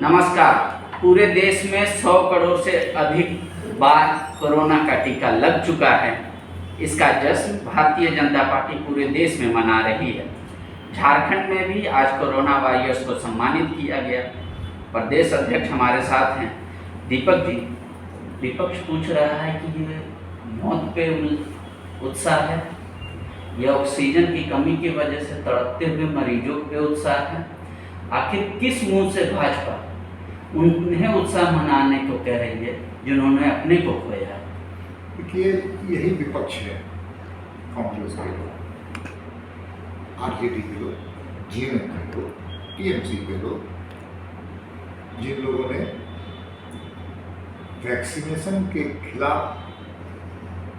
नमस्कार। पूरे देश में 100 करोड़ से अधिक बार कोरोना का टीका लग चुका है। इसका जश्न भारतीय जनता पार्टी पूरे देश में मना रही है। झारखंड में भी आज कोरोना वॉरियर्स को सम्मानित किया गया। प्रदेश अध्यक्ष हमारे साथ हैं दीपक जी। विपक्ष पूछ रहा है कि ये मौत पे उत्साह है या ऑक्सीजन की कमी की वजह से तड़पते हुए मरीजों पे उत्साह है। आखिर किस मुंह से भाजपा उन्हें उत्साह मनाने को कह रही है जिन्होंने अपने को खोया? देखिए, यही विपक्ष है। कांग्रेस के लोग, आरजेडी के लोग, जीएमएम के लोग, टीएमसी के लोग, जिन लोगों ने वैक्सीनेशन के खिलाफ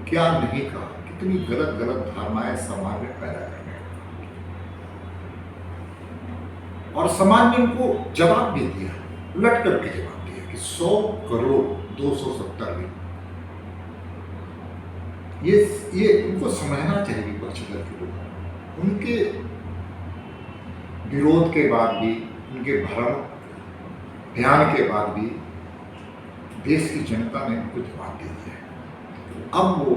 क्या नहीं कहा, कितनी गलत गलत धारणाएं समाज में पैदा करने और समाज ने इनको जवाब भी दिया, उलट करके जवाब दिया कि 100 करोड़ 270 भी ये उनको समझना चाहिए। विपक्ष दल के लोग उनके विरोध के बाद भी, उनके भ्रम बयान के बाद भी देश की जनता ने उनको जवाब दे दिया है। अब वो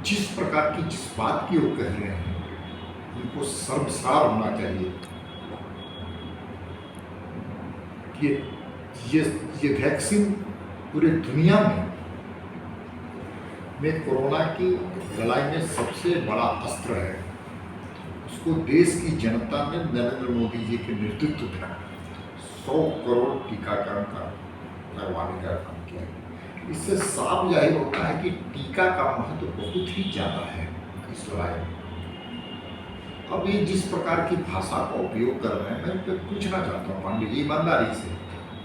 जिस प्रकार की जिस बात की वो कह रहे हैं, उनको शर्मसार होना चाहिए कि ये वैक्सीन पूरे दुनिया में कोरोना की लड़ाई में सबसे बड़ा अस्त्र है। उसको देश की जनता ने नरेंद्र मोदी जी के नेतृत्व में 100 करोड़ टीकाकरण का करवाने का काम किया। इससे साफ जाहिर होता है कि टीका का महत्व बहुत ही ज़्यादा है इस लड़ाई में। अब ये जिस प्रकार की भाषा का उपयोग कर रहे हैं, मैं तो पूछना चाहता हूँ पांडे जी, ईमानदारी से,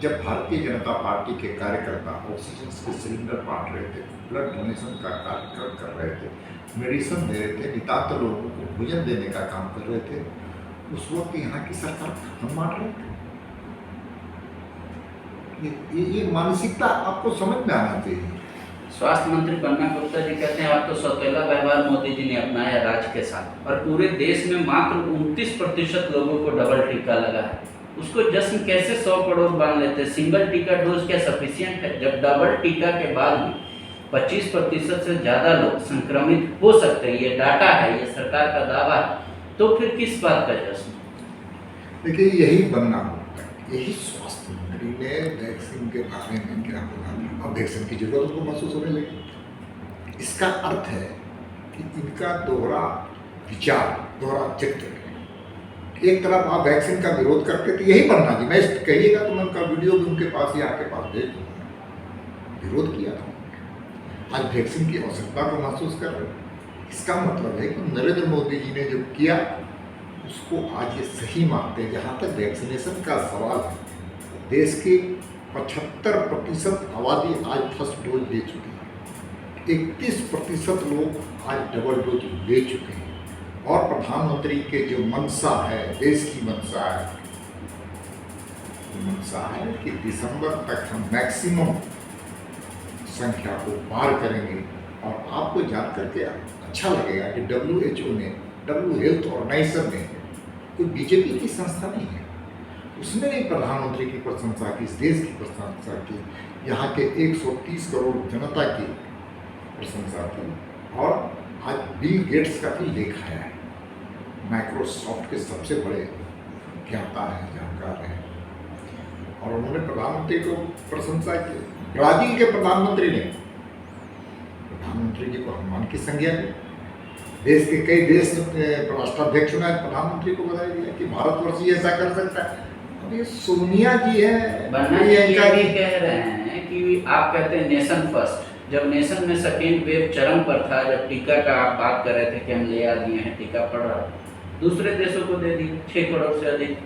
जब भारतीय जनता पार्टी के कार्यकर्ता ऑक्सीजन के सिलेंडर बांट रहे थे, ब्लड डोनेशन का कार्यक्रम कर रहे थे, मेडिसिन दे रहे थे, नितांत लोगों को भोजन देने का काम कर रहे थे, उस वक्त यहाँ की सरकार हम बांट रहे थे। ये मानसिकता आपको समझ में आना चाहिए। स्वास्थ्य मंत्री बन्ना गुप्ता जी कहते हैं आप तो सौतेला व्यवहार मोदी जी ने अपनाया राज्य के साथ, और पूरे देश में मात्र 29% लोगों को डबल टीका लगा है। उसको जश्न कैसे 100 करोड़ मान लेते हैं? सिंगल टीका डोज क्या सफिशिएंट है? जब डबल टीका के बाद भी 25% से ज़्यादा लोग संक्रमित हो सकते हैं, ये डाटा है, ये सरकार का दावा है, तो फिर किस बात का जश्न? देखिए, यही बनना होता है। यही स्वास्थ्य मंत्री ने वैक्सीन के बारे में क्या बोला, अब वैक्सीन की जरूरत उनको महसूस होने लगी। इसका अर्थ है कि इनका दोहरा विचार, दोहरा चित्र। एक तरफ आप वैक्सीन का विरोध करते थे, यही बनना जी, मैं कहिएगा तो मैं उनका वीडियो भी उनके पास या आपके पास भेज दूंगा। विरोध किया था, आज वैक्सीन की आवश्यकता को महसूस कर रहे हैं। इसका मतलब है कि नरेंद्र मोदी जी ने जो किया उसको आज ये सही मानते हैं। जहाँ तक वैक्सीनेशन का सवाल है, देश की 75% आबादी आज फर्स्ट डोज ले चुकी है, 31% लोग आज डबल डोज ले चुके हैं, और प्रधानमंत्री के जो मंशा है, देश की मंशा है कि दिसंबर तक हम मैक्सिमम संख्या को पार करेंगे। और आपको जान करके अच्छा लगेगा कि WHO ने, वर्ल्ड हेल्थ ऑर्गेनाइजेशन ने, कोई बीजेपी की संस्था नहीं है, उसने भी प्रधानमंत्री की प्रशंसा की, इस देश की प्रशंसा की, यहाँ के 130 करोड़ जनता की प्रशंसा की, और आज बिल गेट्स का भी लेख है, माइक्रोसॉफ्ट के सबसे बड़े ज्ञाता हैं, जानकार हैं, और उन्होंने प्रधानमंत्री को प्रशंसा की। ब्राजील के प्रधानमंत्री ने प्रधानमंत्री जी को सम्मान की संज्ञा ली। देश के कई देश राष्ट्राध्यक्षों ने प्रधानमंत्री को बधाई दिया कि भारतवर्ष ही ऐसा कर सकता है। अब ये सोनिया जी है, बन्ना जी ये भी कह रहे हैं कि आप कहते हैं नेशन फर्स्ट, जब नेशन में सेकेंड वेव चरम पर था, जब टीका का आप बात कर रहे थे कि हम ले आ दिए हैं, टीका पड़ रहा था, दूसरे देशों को दे दिए 6 करोड़ से अधिक।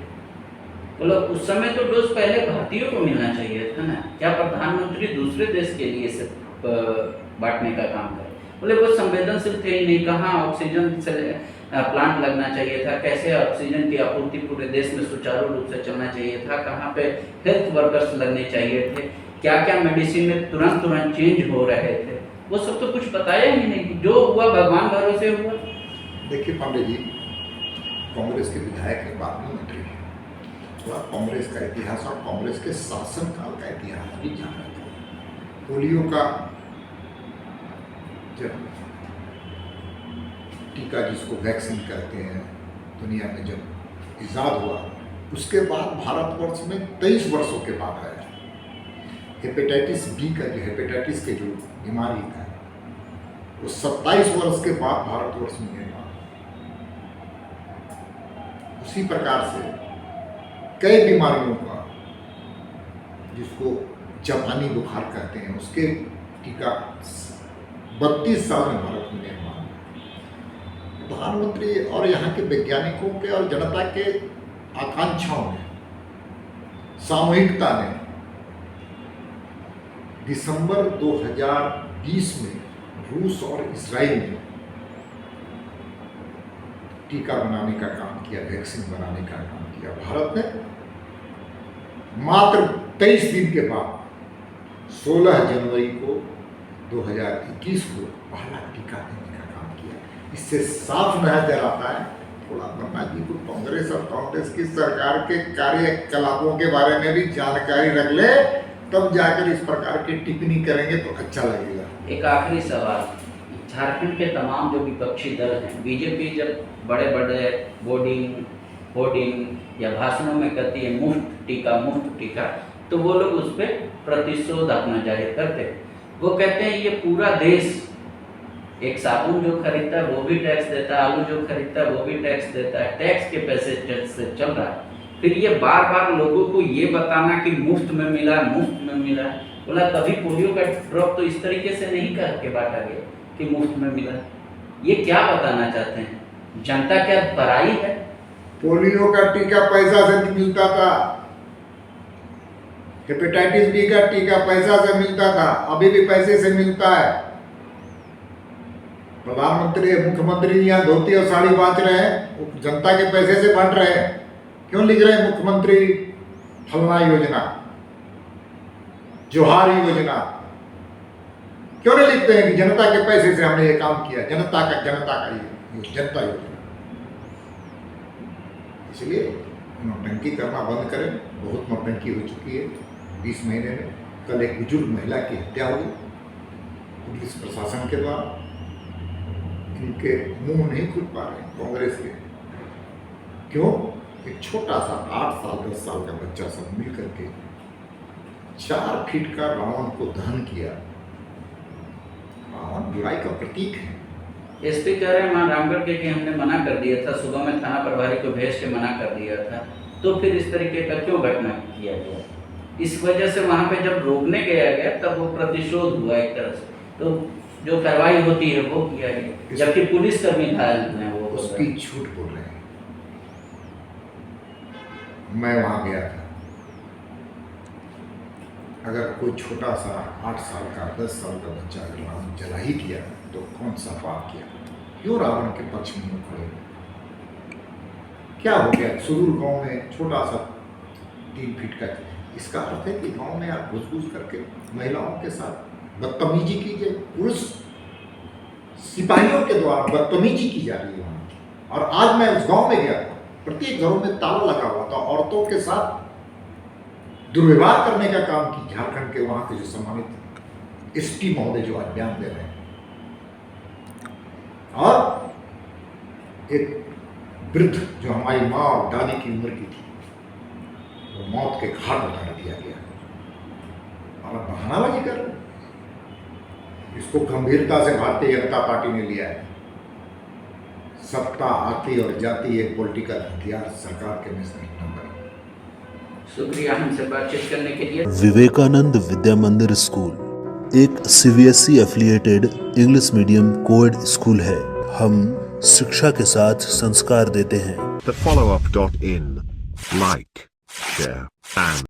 बोलो उस समय तो डोज पहले भारतीयों को मिलना चाहिए था ना, क्या प्रधानमंत्री दूसरे देश के लिए से बांटने का काम करे? बोले वो संवेदनशील थे ही नहीं, कहाँ ऑक्सीजन से प्लांट लगना चाहिए था, कैसे ऑक्सीजन की आपूर्ति पूरे देश में सुचारू रूप से चलना चाहिए था, कहाँ पे हेल्थ वर्कर्स लगने चाहिए थे, क्या क्या मेडिसिन में तुरंत चेंज हो रहे थे, वो सब तो कुछ बताया ही नहीं। जो हुआ भगवान भरोसे हुआ। देखिए पांडे जी, कांग्रेस के विधायक है, बाद में मंत्री है, थोड़ा कांग्रेस का इतिहास और कांग्रेस के शासनकाल का इतिहास भी जाना चाहिए। पोलियो का जब टीका, जिसको वैक्सीन कहते हैं, दुनिया में जब इजाद हुआ, उसके बाद भारतवर्ष में 23 वर्षों के बाद आया। हेपेटाइटिस बी का, जो हेपेटाइटिस के जो बीमारी था, वो 27 वर्ष के बाद भारतवर्ष में आया। उसी प्रकार से कई बीमारियों का, जिसको जापानी बुखार कहते हैं, उसके टीका 32 साल में भारत में निर्माण। प्रधानमंत्री और यहाँ के वैज्ञानिकों के और जनता के आकांक्षाओं ने, सामूहिकता ने दिसंबर 2020 में रूस और इजराइल ने टीका बनाने का काम किया, वैक्सीन बनाने का काम किया। भारत ने मात्र 23 दिन के बाद 16 जनवरी को 2021 को पहला टीका देने का काम किया। इससे साफ नजर आता है, थोड़ा ब्रह्मा जी को कांग्रेस और कांग्रेस की सरकार के कार्यकलापों के बारे में भी जानकारी रख ले, तब जाकर इस प्रकार की टिप्पणी करेंगे तो अच्छा लगेगा। एक आखिरी सवाल, झारखंड के तमाम जो विपक्षी दल हैं, बीजेपी जब बड़े बड़े होर्डिंग या भाषणों में कहती है मुफ्त टीका, तो वो लोग उस पर प्रतिशोध अपना जाहिर करते हैं। वो कहते हैं ये पूरा देश, एक साबुन जो खरीदता है वो भी टैक्स देता है, आलू जो खरीदता है वो भी टैक्स देता है, टैक्स के पैसे से चल रहा है। फिर ये बार बार लोगों को ये बताना कि मुफ्त में मिला, बोला कभी पोलियो का ड्रॉप तो इस तरीके से नहीं कह के बांटा गया कि मुफ्त में मिला। ये क्या बताना चाहते हैं? जनता क्या पराई है? पोलियो का टीका पैसा से मिलता था, हेपेटाइटिस बी का टीका पैसा से मिलता था, अभी भी पैसे से मिलता है। प्रधानमंत्री, मुख्यमंत्री यहाँ धोती और साड़ी बांट रहे हैं, जनता के पैसे से बांट रहे हैं। क्यों लिख रहे हैं मुख्यमंत्री फलना योजना, जोहार योजना? क्यों नहीं लिखते हैं कि जनता के पैसे से हमने ये काम किया, जनता का ये जनता योजना? इसलिए नौटंकी करना बंद करें। बहुत नौटंकी हो चुकी है 20 महीने में। कल एक बुजुर्ग महिला की हत्या हुई पुलिस प्रशासन के द्वारा। इनके मुंह नहीं खुल पा रहे कांग्रेस के। क्यों? एक छोटा सा 8 साल 10 साल का बच्चा सब मिल करके 4 फीट का रावण को दहन किया। रावण बुराई का प्रतीक है। एसपी कह रहे हैं वहाँ रामगढ़ के कि हमने मना कर दिया था, सुबह में थाना प्रभारी को भेज के मना कर दिया था, तो फिर इस तरीके का क्यों घटना किया गया? इस वजह से वहाँ पे जब रोकने गया तब वो प्रतिशोध हुआ एक तरह से, तो जो कार्रवाई होती है वो किया गया, जबकि पुलिस कर्मी घायल हुए, वो उसकी झूठ बोल रहे हैं। मैं वहाँ गया था। अगर कोई छोटा सा 8 साल का 10 साल का बच्चा अगर रावण जला ही दिया तो कौन सा पाप किया? क्यों रावण के पक्ष में खड़े? क्या हो गया? सुदूर गांव में छोटा सा 3 फीट का, इसका अर्थ है कि गांव में आप घुस करके महिलाओं के साथ बदतमीजी कीजिए। पुरुष सिपाहियों के द्वारा बदतमीजी की जा रही है वहाँ। और आज मैं उस गांव में गया था, प्रत्येक घरों में ताला लगा हुआ था, औरतों के साथ दुर्व्यवहार करने का काम की। झारखंड के वहाँ के जो सम्मानित एसपी महोदय जो आज बयान दे रहे हैं, और एक वृद्ध जो हमारी माँ और दादी की उम्र की थी, वो मौत के घाट उतार दिया गया। और बहानाबाजी कर रहे, इसको गंभीरता से भारतीय जनता पार्टी ने लिया है। सत्ता आती और जाती एक पॉलिटिकल हथियार सरकार के नेशनल नंबर। शुक्रिया हमसे बातचीत करने के लिए। विवेकानंद विद्या मंदिर स्कूल एक CBSE affiliated English medium coed school है। हम शिक्षा के साथ संस्कार देते हैं। TheFollowUp.in. Like, share, and